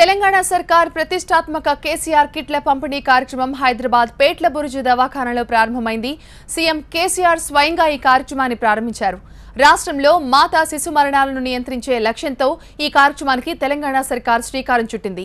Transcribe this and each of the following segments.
తెలంగాణ సర్కార్ ప్రతిష్టాత్మక కేసీఆర్ కిట్ల పంపిణీ కార్యక్రమం హైదరాబాద్ పేట్ల బురుజు దవాఖానాలో ప్రారంభమైంది. సీఎం కేసీఆర్ స్వయంగా ఈ కార్యక్రమాన్ని ప్రారంభించారు. రాష్ట్రంలో మాతా శిశు మరణాలను నియంత్రించే లక్ష్యంతో ఈ కార్యక్రమానికి తెలంగాణ సర్కార్ శ్రీకారం చుట్టింది.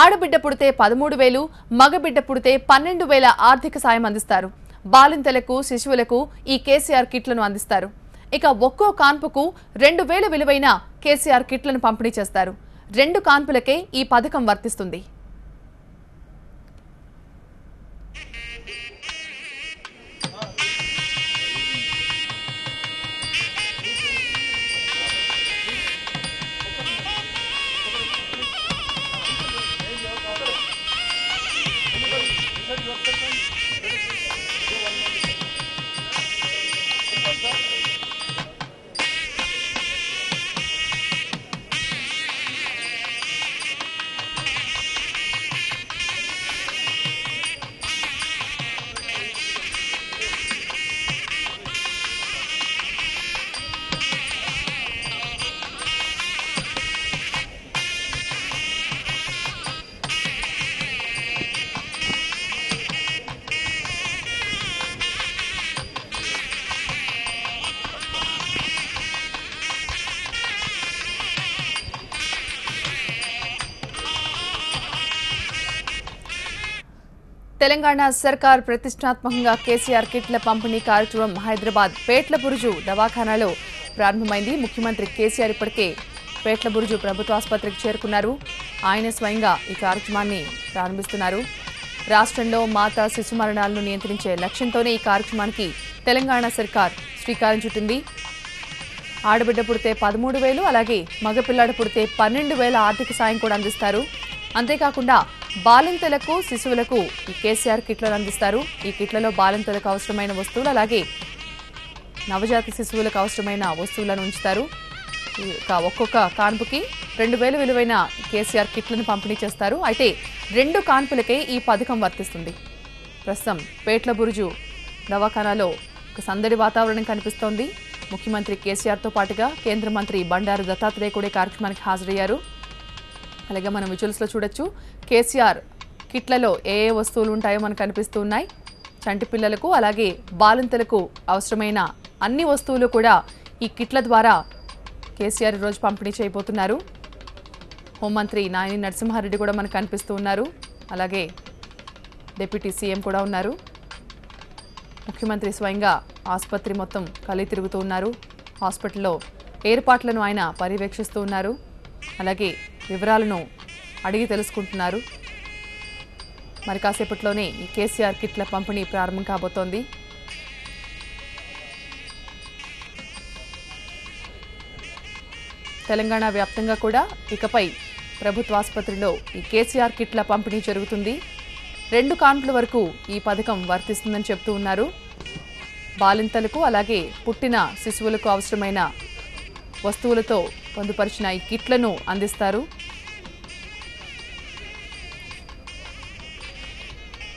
ఆడబిడ్డ పుడితే 13,000, మగబిడ్డ పుడితే 12,000 ఆర్థిక సాయం అందిస్తారు. బాలింతలకు, శిశువులకు ఈ కేసీఆర్ కిట్లను అందిస్తారు. ఇక ఒక్కో కాన్పుకు 2,000 విలువైన కేసీఆర్ కిట్లను పంపిణీ చేస్తారు. 2 కాన్పులకే ఈ పథకం వర్తిస్తుంది. తెలంగాణ సర్కార్ ప్రతిష్టాత్మకంగా కేసీఆర్ కిట్ల పంపిణీ కార్యక్రమం హైదరాబాద్ పేట్ల బురుజు దవాఖానాలో ప్రారంభమైంది. ముఖ్యమంత్రి కేసీఆర్ ఇప్పటికే పేట్ల బురుజు ప్రభుత్వ ఆసుపత్రికి చేరుకున్నారు. ఆయన స్వయంగా ఈ కార్యక్రమాన్ని ప్రారంభిస్తున్నారు. రాష్ట్రంలో మాతా శిశు మరణాలను నియంత్రించే లక్ష్యంతోనే ఈ కార్యక్రమానికి తెలంగాణ సర్కార్ శ్రీకారం చుట్టింది. ఆడబిడ్డ పుడితే 13,000, అలాగే మగపిల్లాడు పుడితే 12,000 ఆర్థిక సాయం కూడా అందిస్తారు. అంతేకాకుండా బాలింతలకు, శిశువులకు ఈ కేసీఆర్ కిట్లను అందిస్తారు. ఈ కిట్లలో బాలింతలకు అవసరమైన వస్తువులు, అలాగే నవజాత శిశువులకు అవసరమైన వస్తువులను ఉంచుతారు. ఒక్కొక్క కాన్పుకి 2,000 విలువైన కేసీఆర్ కిట్లను పంపిణీ చేస్తారు. అయితే 2 కాన్పులకే ఈ పథకం వర్తిస్తుంది. ప్రస్తుతం పేట్ల బురుజు దవాఖానాలో ఒక సందడి వాతావరణం కనిపిస్తోంది. ముఖ్యమంత్రి కేసీఆర్తో పాటుగా కేంద్ర మంత్రి బండారు దత్తాత్రేయ కూడా కార్యక్రమానికి హాజరయ్యారు. అలాగే మనం విజువల్స్లో చూడొచ్చు, కేసీఆర్ కిట్లలో ఏ ఏ వస్తువులు ఉంటాయో మనకు కనిపిస్తూ ఉన్నాయి. చంటి పిల్లలకు, అలాగే బాలింతలకు అవసరమైన అన్ని వస్తువులు కూడా ఈ కిట్ల ద్వారా కేసీఆర్ ఈరోజు పంపిణీ చేయబోతున్నారు. హోంమంత్రి నాయని నరసింహారెడ్డి కూడా మనకు కనిపిస్తూ ఉన్నారు. అలాగే డిప్యూటీ సీఎం కూడా ఉన్నారు. ముఖ్యమంత్రి స్వయంగా ఆసుపత్రి మొత్తం కలి తిరుగుతూ ఉన్నారు. హాస్పిటల్లో ఏర్పాట్లను ఆయన పర్యవేక్షిస్తూ ఉన్నారు. అలాగే వివరాలను అడిగి తెలుసుకుంటున్నారు. మరి కాసేపట్లోనే ఈ కేసీఆర్ కిట్ల పంపిణీ ప్రారంభం కాబోతోంది. తెలంగాణ వ్యాప్తంగా కూడా ఇకపై ప్రభుత్వ ఆసుపత్రిలో ఈ కేసీఆర్ కిట్ల పంపిణీ జరుగుతుంది. 2 కాన్పుల వరకు ఈ పథకం వర్తిస్తుందని చెప్తూ ఉన్నారు. బాలింతలకు, అలాగే పుట్టిన శిశువులకు అవసరమైన వస్తువులతో పొందుపరిచిన ఈ కిట్లను అందిస్తారు.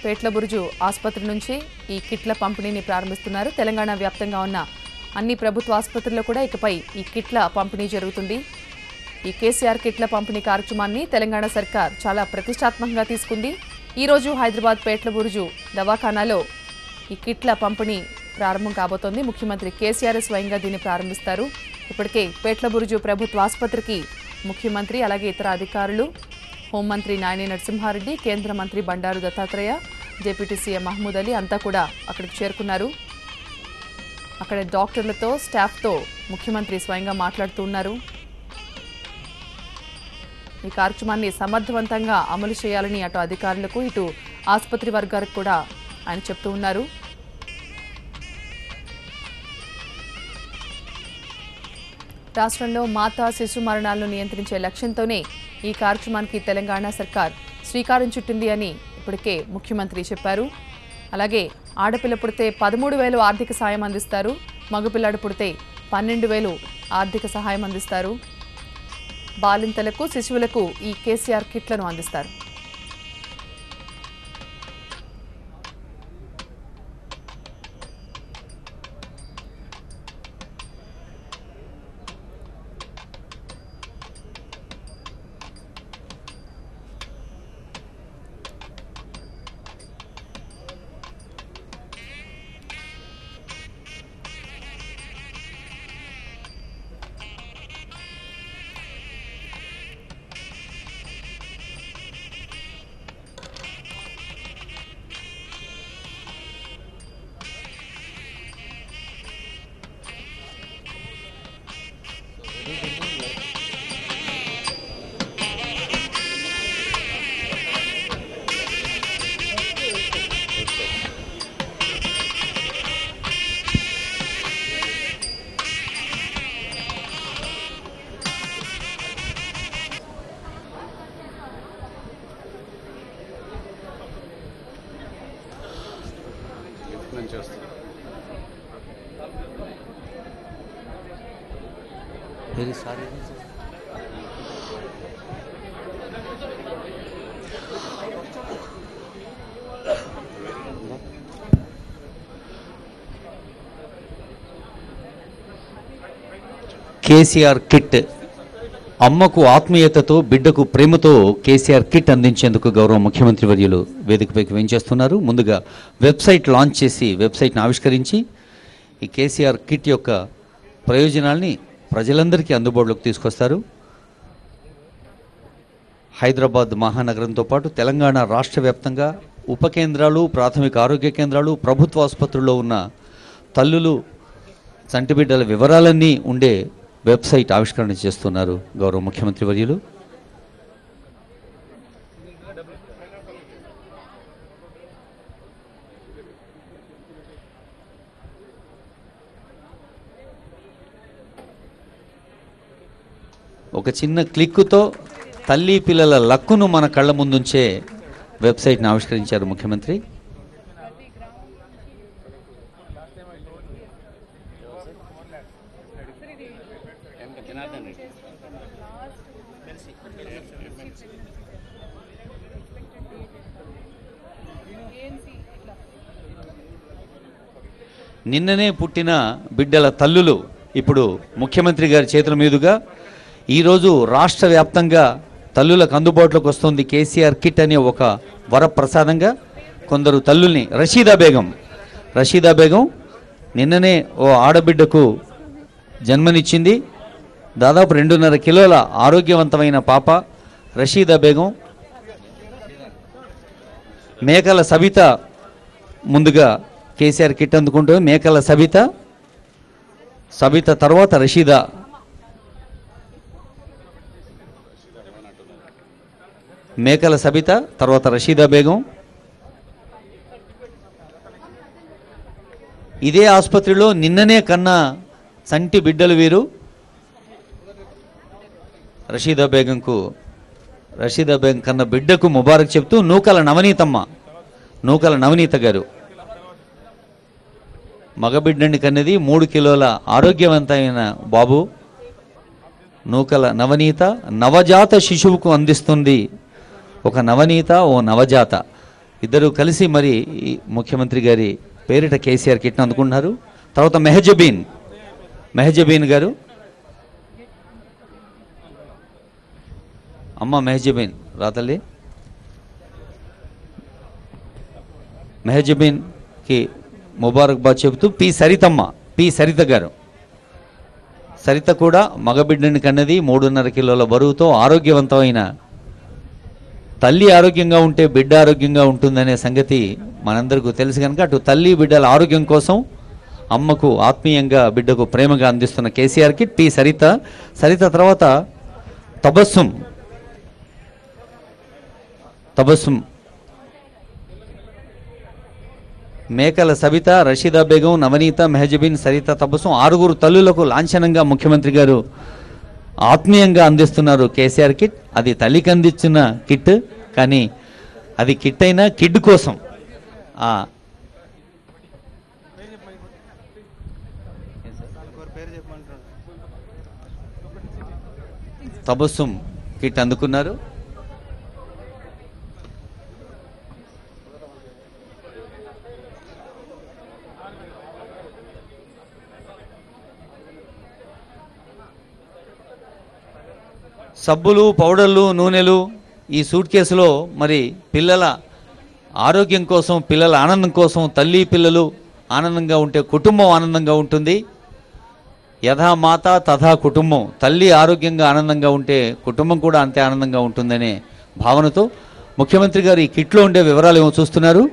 పేట్ల బురుజు ఆసుపత్రి నుంచి ఈ కిట్ల పంపిణీని ప్రారంభిస్తున్నారు. తెలంగాణ వ్యాప్తంగా ఉన్న అన్ని ప్రభుత్వ ఆసుపత్రుల్లో కూడా ఇకపై ఈ కిట్ల పంపిణీ జరుగుతుంది. ఈ కేసీఆర్ కిట్ల పంపిణీ కార్యక్రమాన్ని తెలంగాణ సర్కార్ చాలా ప్రతిష్టాత్మకంగా తీసుకుంది. ఈరోజు హైదరాబాద్ పేట్ల బురుజు దవాఖానాలో ఈ కిట్ల పంపిణీ ప్రారంభం కాబోతోంది. ముఖ్యమంత్రి కేసీఆర్ స్వయంగా దీన్ని ప్రారంభిస్తారు. ఇప్పటికే పేట్ల బురుజు ప్రభుత్వ ఆసుపత్రికి ముఖ్యమంత్రి, అలాగే ఇతర అధికారులు, హోంమంత్రి నాయని నరసింహారెడ్డి, కేంద్ర మంత్రి బండారు దత్తాత్రేయ, డిప్యూటీ సీఎం మహమూద్ అలీ అంతా కూడా అక్కడికి చేరుకున్నారు. అక్కడ డాక్టర్లతో, స్టాఫ్తో ముఖ్యమంత్రి స్వయంగా మాట్లాడుతూ ఉన్నారు. ఈ కార్యక్రమాన్ని సమర్థవంతంగా అమలు చేయాలని అటు అధికారులకు, ఇటు ఆసుపత్రి వర్గాలకు కూడా ఆయన చెప్తూ ఉన్నారు. రాష్ట్రంలో మాతా శిశు మరణాలను నియంత్రించే లక్ష్యంతోనే ఈ కార్యక్రమానికి తెలంగాణ సర్కార్ శ్రీకారం చుట్టింది అని ఇప్పటికే ముఖ్యమంత్రి చెప్పారు. అలాగే ఆడపిల్ల పుడితే 13,000 ఆర్థిక సహాయం అందిస్తారు. మగపిల్లాడు పుడితే 12,000 ఆర్థిక సహాయం అందిస్తారు. బాలింతలకు, శిశువులకు ఈ కేసీఆర్ కిట్లను అందిస్తారు. Very sorry. కేసీఆర్ కిట్. అమ్మకు ఆత్మీయతతో బిడ్డకు ప్రేమతో కేసీఆర్ కిట్ అందించేందుకు గౌరవ ముఖ్యమంత్రి వర్యులు వేదికపైకి వేయించేస్తున్నారు. ముందుగా వెబ్సైట్ లాంచ్ చేసి వెబ్సైట్ని ఆవిష్కరించి ఈ కేసీఆర్ కిట్ యొక్క ప్రయోజనాల్ని ప్రజలందరికీ అందుబాటులోకి తీసుకొస్తారు. హైదరాబాద్ మహానగరంతో పాటు తెలంగాణ రాష్ట్ర వ్యాప్తంగా ఉప కేంద్రాలు, ప్రాథమిక ఆరోగ్య కేంద్రాలు, ప్రభుత్వ ఆసుపత్రుల్లో ఉన్న తల్లులు, చంటిబిడ్డల వివరాలన్నీ ఉండే వెబ్సైట్ ఆవిష్కరణ చేస్తున్నారు గౌరవ ముఖ్యమంత్రి వర్యులు. ఒక చిన్న క్లిక్కుతో తల్లి పిల్లల లక్కును మన కళ్ళ ముందుంచే వెబ్సైట్ని ఆవిష్కరించారు ముఖ్యమంత్రి. నిన్ననే పుట్టిన బిడ్డల తల్లులు ఇప్పుడు ముఖ్యమంత్రి గారి చేతుల మీదుగా ఈరోజు రాష్ట్ర వ్యాప్తంగా తల్లులకు అందుబాటులోకి వస్తుంది కేసీఆర్ కిట్ అనే ఒక వరప్రసాదంగా. కొందరు తల్లుల్ని రషీదా బేగం నిన్ననే ఓ ఆడబిడ్డకు జన్మనిచ్చింది. దాదాపు 2.5 కిలోల ఆరోగ్యవంతమైన పాప రషీదా బేగం. మేకల సబిత ముందుగా కేసీఆర్ కిట్ అందుకుంటుంది. మేకల సబిత తర్వాత రషీదా. మేకల సబిత తర్వాత రషీదా బేగం. ఇదే ఆసుపత్రిలో నిన్ననే కన్నా చంటి బిడ్డలు వీరు. రషీదా బేగం కన్న బిడ్డకు ముబారక్ చెప్తూ నూకల నవనీత గారు మగబిడ్డని కన్నది 3 కిలోల ఆరోగ్యవంతమైన బాబు. నూకల నవనీత నవజాత శిశువుకు అందిస్తుంది ఒక నవనీత, ఓ నవజాత. ఇద్దరు కలిసి మరి ముఖ్యమంత్రి గారి పేరిట కేసీఆర్ కిట్ను అందుకుంటున్నారు. తర్వాత మెహజబీన్ గారు. అమ్మ మెహజబీన్ రాతల్లి. మెహజబీన్కి ముబారక్బాద్ చెబుతూ సరిత గారు. సరిత కూడా మగబిడ్డని కన్నది. 3.5 కిలోల బరువుతో ఆరోగ్యవంతమైన తల్లి ఆరోగ్యంగా ఉంటే బిడ్డ ఆరోగ్యంగా ఉంటుందనే సంగతి మనందరికీ తెలుసు కనుక అటు తల్లి బిడ్డల ఆరోగ్యం కోసం అమ్మకు ఆత్మీయంగా బిడ్డకు ప్రేమగా అందిస్తున్న కేసీఆర్ కిట్ సరిత తర్వాత తబస్సుం మేకల సబిత, రషీదా బేగం, నవనీత, మెహజబీన్, సరిత, తబస్సుం 6 తల్లులకు లాంఛనంగా ముఖ్యమంత్రి గారు ఆత్మీయంగా అందిస్తున్నారు కేసీఆర్ కిట్. అది తల్లికి అందించిన కిట్, కానీ అది కిట్ అయినా కిడ్ కోసం. తబస్సుం కిట్ అందుకున్నారు. సబ్బులు, పౌడర్లు, నూనెలు ఈ సూట్ కేసులో మరి పిల్లల ఆరోగ్యం కోసం, పిల్లల ఆనందం కోసం, తల్లి పిల్లలు ఆనందంగా ఉంటే కుటుంబం ఆనందంగా ఉంటుంది. యథా మాత తథా కుటుంబం. తల్లి ఆరోగ్యంగా ఆనందంగా ఉంటే కుటుంబం కూడా అంతే ఆనందంగా ఉంటుందనే భావనతో ముఖ్యమంత్రి గారు ఈ కిట్లో ఉండే వివరాలు ఏమో చూస్తున్నారు.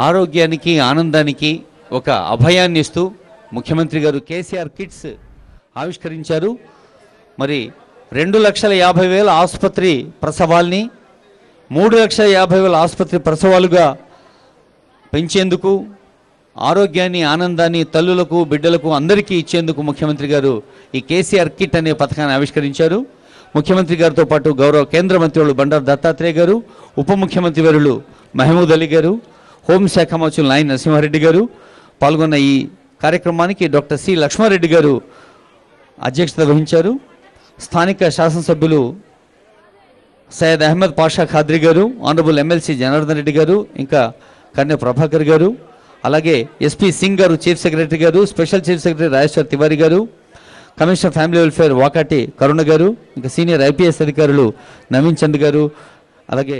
ఆరోగ్యానికి ఆనందానికి ఒక అభయాన్ని ఇస్తూ ముఖ్యమంత్రి గారు కేసీఆర్ కిట్స్ ఆవిష్కరించారు. మరి 2,50,000 ఆసుపత్రి ప్రసవాల్ని 3,50,000 ఆసుపత్రి ప్రసవాలుగా పెంచేందుకు, ఆరోగ్యాన్ని ఆనందాన్ని తల్లులకు బిడ్డలకు అందరికీ ఇచ్చేందుకు ముఖ్యమంత్రి గారు ఈ కేసీఆర్ కిట్ అనే పథకాన్ని ఆవిష్కరించారు. ముఖ్యమంత్రి గారితో పాటు గౌరవ కేంద్ర మంత్రులు బండారు దత్తాత్రేయ గారు, ఉప ముఖ్యమంత్రి వర్యులు మహమూద్ అలీ గారు, హోంశాఖ మంత్రులు నాయని నరసింహారెడ్డి గారు పాల్గొన్న ఈ కార్యక్రమానికి డాక్టర్ సి లక్ష్మారెడ్డి గారు అధ్యక్షత వహించారు. స్థానిక శాసనసభ్యులు సయ్యద్ అహ్మద్ పాషా ఖాద్రి గారు, ఆనరబుల్ ఎమ్మెల్సీ జనార్దన్ రెడ్డి గారు, ఇంకా కన్య ప్రభాకర్ గారు, అలాగే ఎస్పీ సింగ్ గారు చీఫ్ సెక్రటరీ గారు, special chief secretary Rajeshwar Tiwari గారు, కమిషనర్ ఫ్యామిలీ వెల్ఫేర్ వాకాటి కరుణ గారు, ఇంకా సీనియర్ ఐపీఎస్ అధికారులు నవీన్ చంద్ గారు, అలాగే